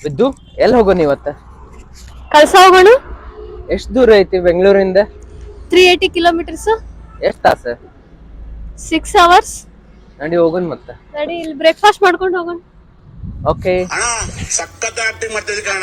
ಬಿದ್ದು ಎಲ್ಲಿ ಹೋಗೋಣ ಇವತ್ತ? ಕಳ್ಸ ಹೋಗೋಣ. ಎಷ್ಟು ದೂರ ಐತಿ ಬೆಂಗಳೂರಿಂದ? 380 ಕಿಲೋಮೀಟರ್ಸ್. ಎಷ್ಟು ತಾಸ? 6 hours. ನಡಿ ಹೋಗೋಣ ಮತ್ತೆ. ನಡಿ, ಇಲ್ಲಿ ಬ್ರೇಕ್ಫಾಸ್ಟ್ ಮಾಡ್ಕೊಂಡು ಹೋಗೋಣ. ಓಕೆ. ಅಣ್ಣ ಸಖತ್ ಆಕ್ಟಿಂಗ್ ಮಾಡ್ತಿದ್ದೆ ಕಣ.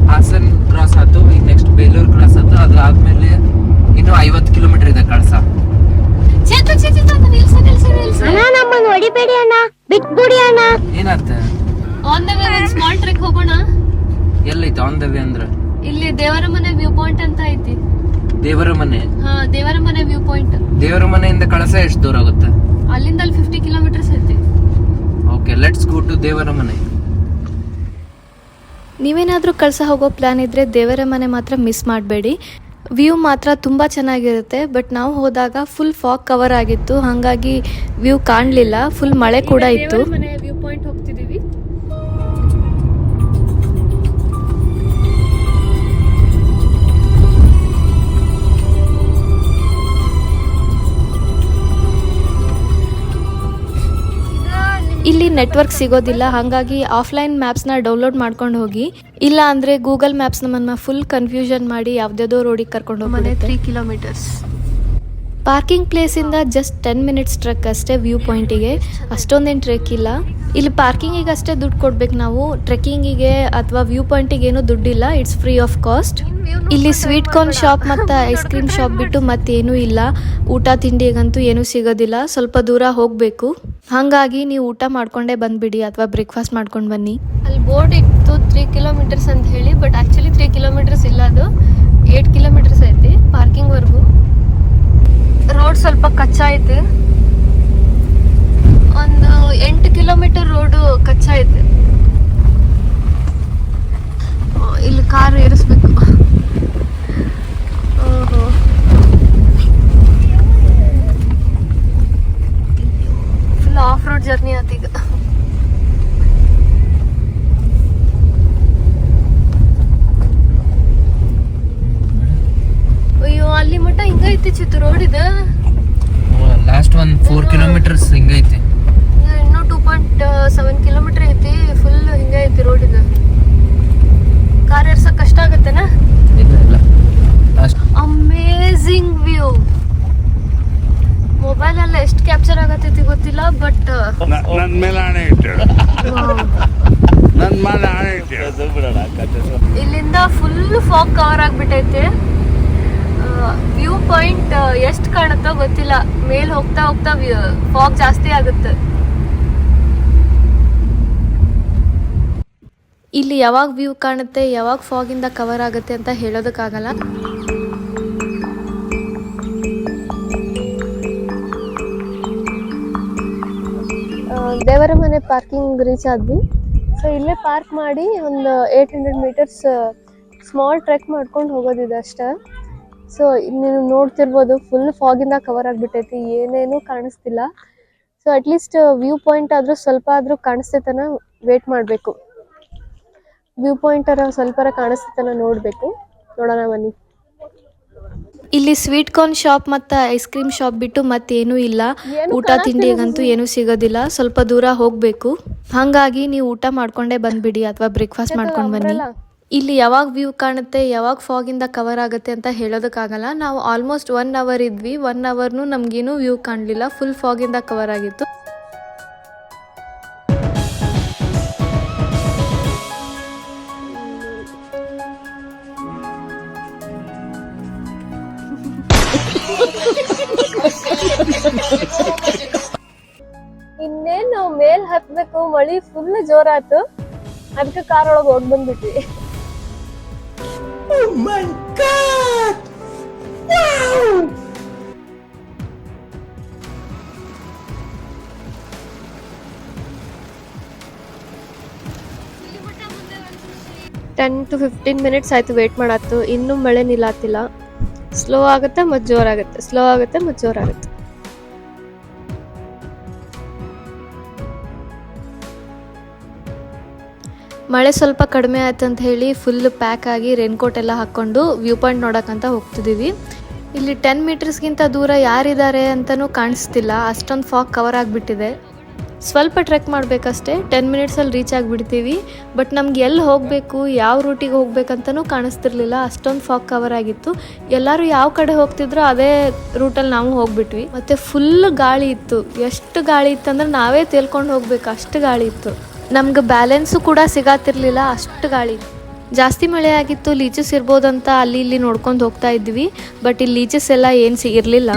ಹಾಸನ್ ಕ್ರಾಸ್ ಆಯ್ತು, ಈಗ ನೆಕ್ಸ್ಟ್ ಬೇಲೂರು ಕ್ರಾಸ್ ಆಯ್ತು. ಅದಾದ್ಮೇಲೆ ಇನ್ನು 50 ಕಿಲೋಮೀಟರ್ ಇದೆ ಕಳಸ. ನಮ್ಮನ್ನು ಹೊಡಿಬೇಡಿ ಅಣ್ಣ, ಬಿಟ್ಬಿಡಿ ಅಣ್ಣ. ಏನಾತ? ಆನ್ ದ ವೇ ಒಂದು ಸ್ಮಾಲ್ ಟ್ರೆಕ್ ಹೋಗೋಣ. ಎಲ್ಲೈತೆ ಆನ್ ದ ವೇ ಅಂದ್ರ? ಇಲ್ಲಿ ದೇವರ ಮನೆ ವ್ಯೂ ಪಾಯಿಂಟ್ ಅಂತ ಐತಿ. ದೇವರ ಮನೆ? ಹಾ, ದೇವರ ಮನೆ ವ್ಯೂ ಪಾಯಿಂಟ್. ದೇವರ ಮನೆಯಿಂದ ಕಳಸ ಎಷ್ಟು ದೂರ ಆಗುತ್ತೆ? ಅಲ್ಲಿಂದ 50 ಕಿಲೋಮೀಟರ್ಸ್ ಐತಿ. ಓಕೆ, ಲೆಟ್ಸ್ ಗೋ ಟು ದೇವರ ಮನೆ. ನೀವೇನಾದರೂ ಕಳಸ ಹೋಗೋ ಪ್ಲ್ಯಾನ್ ಇದ್ದರೆ ದೇವರ ಮನೆ ಮಾತ್ರ ಮಿಸ್ ಮಾಡಬೇಡಿ. ವ್ಯೂ ಮಾತ್ರ ತುಂಬ ಚೆನ್ನಾಗಿರುತ್ತೆ. ಬಟ್ ನಾವು ಹೋದಾಗ ಫುಲ್ ಫಾಗ್ ಕವರ್ ಆಗಿತ್ತು, ಹಾಗಾಗಿ ವ್ಯೂ ಕಾಣಲಿಲ್ಲ. ಫುಲ್ ಮಳೆ ಕೂಡ ಇತ್ತು. ದೇವರ ಮನೆ ವ್ಯೂ ಪಾಯಿಂಟ್ ಹೋಗ್ತಿದೀವಿ. ಇಲ್ಲಿ ನೆಟ್ವರ್ಕ್ ಸಿಗೋದಿಲ್ಲ, ಹಾಗಾಗಿ ಆಫ್ಲೈನ್ ಮ್ಯಾಪ್ಸ್ನ ಡೌನ್ಲೋಡ್ ಮಾಡ್ಕೊಂಡು ಹೋಗಿ. ಇಲ್ಲ ಅಂದರೆ ಗೂಗಲ್ ಮ್ಯಾಪ್ಸ್ ನಮ್ಮನ್ನು ಫುಲ್ ಕನ್ಫ್ಯೂಷನ್ ಮಾಡಿ ಯಾವುದ್ಯಾವುದೋ ರೋಡಿಗೆ ಕರ್ಕೊಂಡು ಹೋಗಿ. 3 ಕಿಲೋಮೀಟರ್ಸ್. ಪಾರ್ಕಿಂಗ್ ಪ್ಲೇಸಿಂದ ಜಸ್ಟ್ 10 ಮಿನಿಟ್ಸ್ ಟ್ರೆಕ್ ಅಷ್ಟೇ ವ್ಯೂ ಪಾಯಿಂಟಿಗೆ. ಅಷ್ಟೊಂದೇನು ಟ್ರೆಕ್ ಇಲ್ಲ. ಇಲ್ಲಿ ಪಾರ್ಕಿಂಗಿಗೆ ಅಷ್ಟೇ ದುಡ್ಡು ಕೊಡ್ಬೇಕು ನಾವು. ಟ್ರೆಕ್ಕಿಂಗಿಗೆ ಅಥವಾ ವ್ಯೂ ಪಾಯಿಂಟಿಗೆ ಏನೂ ದುಡ್ಡಿಲ್ಲ. It's free of cost. ಇಲ್ಲಿ ಸ್ವೀಟ್ ಕಾರ್ನ್ ಶಾಪ್ ಮತ್ತು ಐಸ್ ಕ್ರೀಮ್ ಶಾಪ್ ಬಿಟ್ಟು ಮತ್ತೇನೂ ಇಲ್ಲ. ಊಟ ತಿಂಡಿಗಂತೂ ಏನೂ ಸಿಗೋದಿಲ್ಲ. ಸ್ವಲ್ಪ ದೂರ ಹೋಗಬೇಕು. ಹಾಗಾಗಿ ನೀವು ಊಟ ಮಾಡ್ಕೊಂಡೇ ಬಂದುಬಿಡಿ ಅಥವಾ ಬ್ರೇಕ್ಫಾಸ್ಟ್ ಮಾಡ್ಕೊಂಡು ಬನ್ನಿ. ಅಲ್ಲಿ ಬೋರ್ಡ್ ಇತ್ತು 3 ಕಿಲೋಮೀಟರ್ಸ್ ಅಂತ ಹೇಳಿ, ಬಟ್ ಆ್ಯಕ್ಚುಲಿ 3 ಕಿಲೋಮೀಟರ್ಸ್ ಇಲ್ಲ, ಅದು 8 ಕಿಲೋಮೀಟರ್ಸ್ ಐತಿ ಪಾರ್ಕಿಂಗ್ವರೆಗೂ. ರೋಡ್ ಸ್ವಲ್ಪ ಕಚ್ಚಾ ಐತಿ. ಒಂದು 8 ಕಿಲೋಮೀಟರ್ ರೋಡು ಕಚ್ಚಾ ಐತಿ. ಇಲ್ಲಿ ಕಾರ್ ಏರಿಸ್ಬೇಕು. ಓಹೋ, ಫುಲ್ ಆಫ್ ರೋಡ್ ಜರ್ನಿ ಆತೀಗ. ಅಯ್ಯೋ, ಅಲ್ಲಿ ಮಟ್ಟ ಹಿಂಗೈತಿ ಚಿತ್ತು ರೋಡ್ ಇದೆ. ಲಾಸ್ಟ್ ಒಂದು 4 ಕಿಲೋಮೀಟರ್ಸ್ ಹಿಂಗೈತಿ. ಇನ್ನೂ 2.7 ಕಿಲೋಮೀಟರ್ ಐತಿ. ಫುಲ್ ಹಿಂಗೆ ಐತಿ ರೋಡ್ ಇದೆ. ಕಾರ್ ಏರ್ಸಕ್ ಕಷ್ಟ ಆಗತ್ತೇನ? ಇಲ್ಲ, ಅಮೇಝಿಂಗ್ ವ್ಯೂ. ಮೊಬೈಲ್ ಎಲ್ಲ ಎಷ್ಟು ಕ್ಯಾಪ್ಚರ್ ಆಗತ್ತೈತಿ ಗೊತ್ತಿಲ್ಲ, ಬಟ್ ನನ್ನ ಮೇಲೆ ಆಣೆ ಇಟ್ಟೇಳು. ನನ್ನ ಮೇಲೆ ಆಣೆ ಇಟ್ಟೇಳು. ಇಲ್ಲಿಂದ ಫುಲ್ ಫಾಗ್ ಕವರ್ ಆಗ್ಬಿಟ್ಟೈತೆ. ವ್ಯೂ ಪಾಯಿಂಟ್ ಎಷ್ಟು ಕಾಣುತ್ತೋ ಗೊತ್ತಿಲ್ಲ. ಮೇಲ್ ಹೋಗ್ತಾ ಹೋಗ್ತಾ ಫಾಗ್ ಜಾಸ್ತಿ ಆಗುತ್ತೆ. ಇಲ್ಲಿ ಯಾವಾಗ ವ್ಯೂ ಕಾಣುತ್ತೆ, ಯಾವಾಗ ಫಾಗಿಂದ ಕವರ್ ಆಗುತ್ತೆ ಅಂತ ಹೇಳೋದಕ್ಕಾಗಲ್ಲ. ದೇವರ ಮನೆ ಪಾರ್ಕಿಂಗ್ ರೀಚ್ ಆದ್ವಿ. ಸೊ ಇಲ್ಲೇ ಪಾರ್ಕ್ ಮಾಡಿ ಒಂದು 800 ಮೀಟರ್ಸ್ ಸ್ಮಾಲ್ ಟ್ರೆಕ್ ಮಾಡ್ಕೊಂಡು ಹೋಗೋದಿದೆ ಅಷ್ಟೇ. ಸೊ ನೀವು ನೋಡ್ತಿರ್ಬೋದು, ಫುಲ್ ಫಾಗಿಂದ ಕವರ್ ಆಗಿಬಿಟ್ಟೈತಿ. ಏನೇನೂ ಕಾಣಿಸ್ತಿಲ್ಲ. ಸೊ ಅಟ್ಲೀಸ್ಟ್ ವ್ಯೂ ಪಾಯಿಂಟ್ ಆದರೂ ಸ್ವಲ್ಪ ಆದರೂ ಕಾಣಿಸ್ತೈತನ ವೇಟ್ ಮಾಡಬೇಕು. ವ್ಯೂ ಪಾಯಿಂಟರ ಸ್ವಲ್ಪರ ಕಾಣಿಸ್ತೈತನ ನೋಡಬೇಕು. ನೋಡೋಣ ಬನ್ನಿ. ಇಲ್ಲಿ ಸ್ವೀಟ್ ಕಾರ್ನ್ ಶಾಪ್ ಮತ್ತು ಐಸ್ ಕ್ರೀಮ್ ಶಾಪ್ ಬಿಟ್ಟು ಮತ್ತೇನೂ ಇಲ್ಲ. ಊಟ ತಿಂಡಿಗಂತೂ ಏನೂ ಸಿಗೋದಿಲ್ಲ. ಸ್ವಲ್ಪ ದೂರ ಹೋಗಬೇಕು. ಹಾಗಾಗಿ ನೀವು ಊಟ ಮಾಡ್ಕೊಂಡೇ ಬಂದುಬಿಡಿ ಅಥವಾ ಬ್ರೇಕ್ಫಾಸ್ಟ್ ಮಾಡ್ಕೊಂಡು ಬನ್ನಿ. ಇಲ್ಲಿ ಯಾವಾಗ ವ್ಯೂ ಕಾಣುತ್ತೆ, ಯಾವಾಗ ಫಾಗಿಂದ ಕವರ್ ಆಗುತ್ತೆ ಅಂತ ಹೇಳೋದಕ್ಕಾಗಲ್ಲ. ನಾವು ಆಲ್ಮೋಸ್ಟ್ 1 ಅವರ್ ಇದ್ವಿ. 1 ಅವರ್ನೂ ನಮಗೇನು ವ್ಯೂ ಕಾಣಲಿಲ್ಲ. ಫುಲ್ ಫಾಗಿಂದ ಕವರ್ ಆಗಿತ್ತು. ಇನ್ನೇನ್ ನಾವ್ ಮೇಲ್ ಹತ್ಬೇಕು. ಮಳಿ ಫುಲ್ ಜೋರಾತು. ಅದಕ್ಕೆ ಕಾರ್ ಒಳಗೆ ಹೋಗಿ ಬಂದ್ಬಿಟ್ವಿ. 10 to 15 ಮಿನಿಟ್ಸ್ ಆಯಿತು ವೇಟ್ ಮಾಡತ್ತು. ಇನ್ನೂ ಮಳೆ ನಿಲ್ಲತ್ತಿಲ್ಲ. ಸ್ಲೋ ಆಗುತ್ತೆ ಮತ್ತು ಜೋರಾಗುತ್ತೆ, ಸ್ಲೋ ಆಗುತ್ತೆ ಮತ್ತು ಜೋರಾಗುತ್ತೆ. ಮಳೆ ಸ್ವಲ್ಪ ಕಡಿಮೆ ಆಯ್ತು ಅಂತ ಹೇಳಿ ಫುಲ್ ಪ್ಯಾಕ್ ಆಗಿ ರೇನ್ಕೋಟ್ ಎಲ್ಲ ಹಾಕ್ಕೊಂಡು ವ್ಯೂ ಪಾಯಿಂಟ್ ನೋಡೋಕ್ಕಂತ ಹೋಗ್ತಿದ್ದೀವಿ. ಇಲ್ಲಿ 10 ಮೀಟರ್ಸ್ಗಿಂತ ದೂರ ಯಾರಿದ್ದಾರೆ ಅಂತಲೂ ಕಾಣಿಸ್ತಿಲ್ಲ, ಅಷ್ಟೊಂದು ಫಾಗ್ ಕವರ್ ಆಗಿಬಿಟ್ಟಿದೆ. ಸ್ವಲ್ಪ ಟ್ರೆಕ್ ಮಾಡಬೇಕಷ್ಟೇ, 10 ಮಿನಿಟ್ಸಲ್ಲಿ ರೀಚ್ ಆಗಿಬಿಡ್ತೀವಿ. ಬಟ್ ನಮ್ಗೆ ಎಲ್ಲಿ ಹೋಗಬೇಕು, ಯಾವ ರೂಟಿಗೆ ಹೋಗ್ಬೇಕಂತನೂ ಕಾಣಿಸ್ತಿರ್ಲಿಲ್ಲ, ಅಷ್ಟೊಂದು ಫಾಗ್ ಕವರ್ ಆಗಿತ್ತು. ಎಲ್ಲರೂ ಯಾವ ಕಡೆ ಹೋಗ್ತಿದ್ರೋ ಅದೇ ರೂಟಲ್ಲಿ ನಾವು ಹೋಗ್ಬಿಟ್ವಿ. ಮತ್ತು ಫುಲ್ ಗಾಳಿ ಇತ್ತು. ಎಷ್ಟು ಗಾಳಿ ಇತ್ತು ಅಂದ್ರೆ ನಾವೇ ತೇಲ್ಕೊಂಡು ಹೋಗ್ಬೇಕು, ಅಷ್ಟು ಗಾಳಿ ಇತ್ತು. ನಮ್ಗೆ ಬ್ಯಾಲೆನ್ಸು ಕೂಡ ಸಿಗಾತಿರ್ಲಿಲ್ಲ, ಅಷ್ಟು ಗಾಳಿ. ಜಾಸ್ತಿ ಮಳೆ ಆಗಿತ್ತು, ಲೀಚಸ್ ಇರ್ಬೋದಂತ ಅಲ್ಲಿ ಇಲ್ಲಿ ನೋಡ್ಕೊಂಡು ಹೋಗ್ತಾ ಇದ್ವಿ. ಬಟ್ ಇಲ್ಲಿ ಲೀಚಸ್ ಎಲ್ಲ ಏನು ಸಿಗಿರಲಿಲ್ಲ.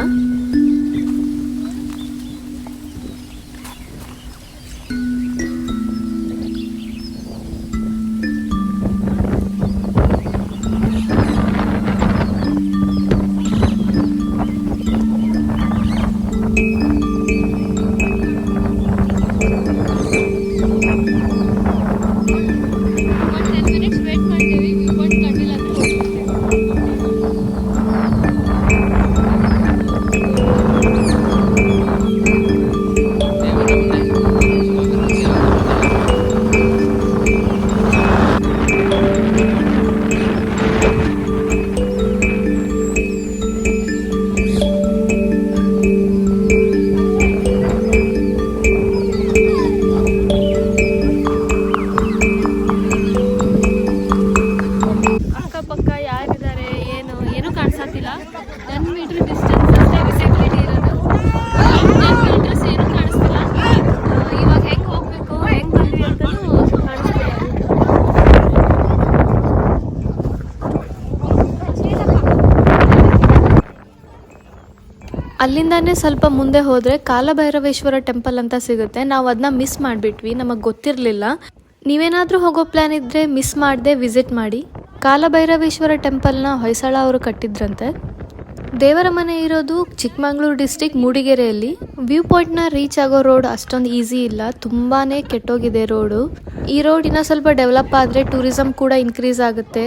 ಅಲ್ಲಿಂದಾನೇ ಸ್ವಲ್ಪ ಮುಂದೆ ಹೋದರೆ ಕಾಲಭೈರವೇಶ್ವರ ಟೆಂಪಲ್ ಅಂತ ಸಿಗುತ್ತೆ. ನಾವು ಅದನ್ನ ಮಿಸ್ ಮಾಡಿಬಿಟ್ವಿ, ನಮಗೆ ಗೊತ್ತಿರಲಿಲ್ಲ. ನೀವೇನಾದರೂ ಹೋಗೋ ಪ್ಲ್ಯಾನ್ ಇದ್ದರೆ ಮಿಸ್ ಮಾಡದೆ ವಿಸಿಟ್ ಮಾಡಿ. ಕಾಲಭೈರವೇಶ್ವರ ಟೆಂಪಲ್ನ ಹೊಯ್ಸಳ ಅವರು ಕಟ್ಟಿದ್ರಂತೆ. ದೇವರ ಮನೆ ಇರೋದು ಚಿಕ್ಕಮಗಳೂರು ಡಿಸ್ಟಿಕ್ ಮೂಡಿಗೆರೆಯಲ್ಲಿ. ವ್ಯೂ ಪಾಯಿಂಟ್ನ ರೀಚ್ ಆಗೋ ರೋಡ್ ಅಷ್ಟೊಂದು ಈಸಿ ಇಲ್ಲ, ತುಂಬಾ ಕೆಟ್ಟೋಗಿದೆ ರೋಡು. ಈ ರೋಡ್ ಇನ್ನೂ ಸ್ವಲ್ಪ ಡೆವಲಪ್ ಆದರೆ ಟೂರಿಸಮ್ ಕೂಡ ಇನ್ಕ್ರೀಸ್ ಆಗುತ್ತೆ.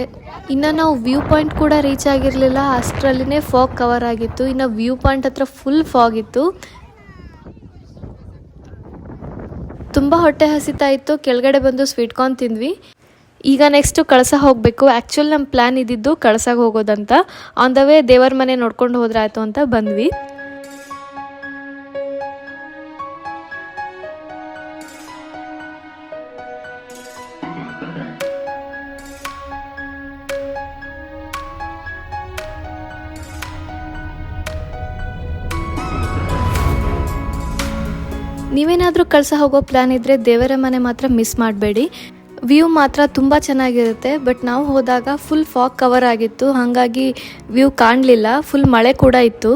ಇನ್ನು ನಾವು ವ್ಯೂ ಪಾಯಿಂಟ್ ಕೂಡ ರೀಚ್ ಆಗಿರಲಿಲ್ಲ, ಅಷ್ಟರಲ್ಲಿನೇ ಫಾಗ್ ಕವರ್ ಆಗಿತ್ತು. ಇನ್ನು ವ್ಯೂ ಪಾಯಿಂಟ್ ಹತ್ರ ಫುಲ್ ಫಾಗ್ ಇತ್ತು. ತುಂಬ ಹೊಟ್ಟೆ ಹಸಿತಾ ಇತ್ತು, ಕೆಳಗಡೆ ಬಂದು ಸ್ವೀಟ್ ಕಾರ್ನ್ ತಿಂದ್ವಿ. ಈಗ ನೆಕ್ಸ್ಟು ಕಳಸ ಹೋಗಬೇಕು. ಆ್ಯಕ್ಚುಲಿ ನಮ್ಮ ಪ್ಲ್ಯಾನ್ ಇದ್ದಿದ್ದು ಕಳಸಾಗ ಹೋಗೋದಂತ. ಆನ್ ದ ವೇ ದೇವರ ಮನೆ ನೋಡ್ಕೊಂಡು ಹೋದ್ರಾಯ್ತು ಅಂತ ಬಂದ್ವಿ. ನೀವೇನಾದರೂ ಕಳಸ ಹೋಗೋ ಪ್ಲ್ಯಾನ್ ಇದ್ದರೆ ದೇವರ ಮನೆ ಮಾತ್ರ ಮಿಸ್ ಮಾಡಬೇಡಿ. ವ್ಯೂ ಮಾತ್ರ ತುಂಬ ಚೆನ್ನಾಗಿರುತ್ತೆ. ಬಟ್ ನಾವು ಹೋದಾಗ ಫುಲ್ ಫಾಗ್ ಕವರ್ ಆಗಿತ್ತು, ಹಾಗಾಗಿ ವ್ಯೂ ಕಾಣಲಿಲ್ಲ. ಫುಲ್ ಮಳೆ ಕೂಡ ಇತ್ತು.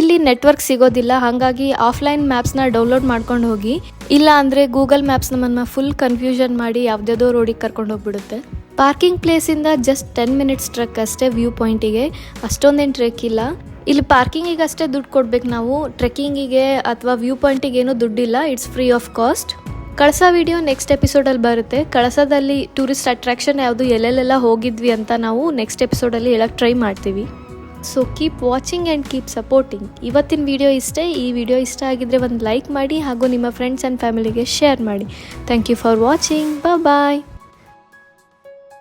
ಇಲ್ಲಿ ನೆಟ್ವರ್ಕ್ ಸಿಗೋದಿಲ್ಲ, ಹಾಗಾಗಿ ಆಫ್ಲೈನ್ ಮ್ಯಾಪ್ಸ್ನ ಡೌನ್ಲೋಡ್ ಮಾಡ್ಕೊಂಡು ಹೋಗಿ. ಇಲ್ಲ ಅಂದರೆ ಗೂಗಲ್ ಮ್ಯಾಪ್ಸ್ ನಮ್ಮನ್ನು ಫುಲ್ ಕನ್ಫ್ಯೂಷನ್ ಮಾಡಿ ಯಾವುದ್ಯಾವುದೋ ರೋಡಿಗೆ ಕರ್ಕೊಂಡು ಹೋಗ್ಬಿಡುತ್ತೆ. ಪಾರ್ಕಿಂಗ್ ಪ್ಲೇಸಿಂದ ಜಸ್ಟ್ 10 ಮಿನಿಟ್ಸ್ ಟ್ರೆಕ್ ಅಷ್ಟೇ ವ್ಯೂ ಪಾಯಿಂಟಿಗೆ, ಅಷ್ಟೊಂದೇನು ಟ್ರೆಕ್ ಇಲ್ಲ. ಇಲ್ಲಿ ಪಾರ್ಕಿಂಗಿಗೆ ಅಷ್ಟೇ ದುಡ್ಡು ಕೊಡ್ಬೇಕು ನಾವು, ಟ್ರೆಕ್ಕಿಂಗಿಗೆ ಅಥವಾ ವ್ಯೂ ಪಾಯಿಂಟಿಗೆ ಏನೂ ದುಡ್ಡಿಲ್ಲ. It's free of cost. Kalasa video next ಎಪಿಸೋಡಲ್ಲಿ ಬರುತ್ತೆ. ಕಳಸದಲ್ಲಿ ಟೂರಿಸ್ಟ್ ಅಟ್ರಾಕ್ಷನ್ ಯಾವುದು, ಎಲ್ಲೆಲ್ಲೆಲ್ಲ ಹೋಗಿದ್ವಿ ಅಂತ ನಾವು ನೆಕ್ಸ್ಟ್ ಎಪಿಸೋಡಲ್ಲಿ ಹೇಳಕ್ಕೆ ಟ್ರೈ ಮಾಡ್ತೀವಿ. So keep watching and keep supporting. ಇವತ್ತಿನ ವಿಡಿಯೋ ಇಷ್ಟೇ. ಈ ವಿಡಿಯೋ ಇಷ್ಟ ಆಗಿದ್ರೆ ಒಂದು ಲೈಕ್ ಮಾಡಿ ಹಾಗೂ ನಿಮ್ಮ ಫ್ರೆಂಡ್ಸ್ ಆ್ಯಂಡ್ ಫ್ಯಾಮಿಲಿಗೆ ಶೇರ್ ಮಾಡಿ. Thank you for watching. Bye.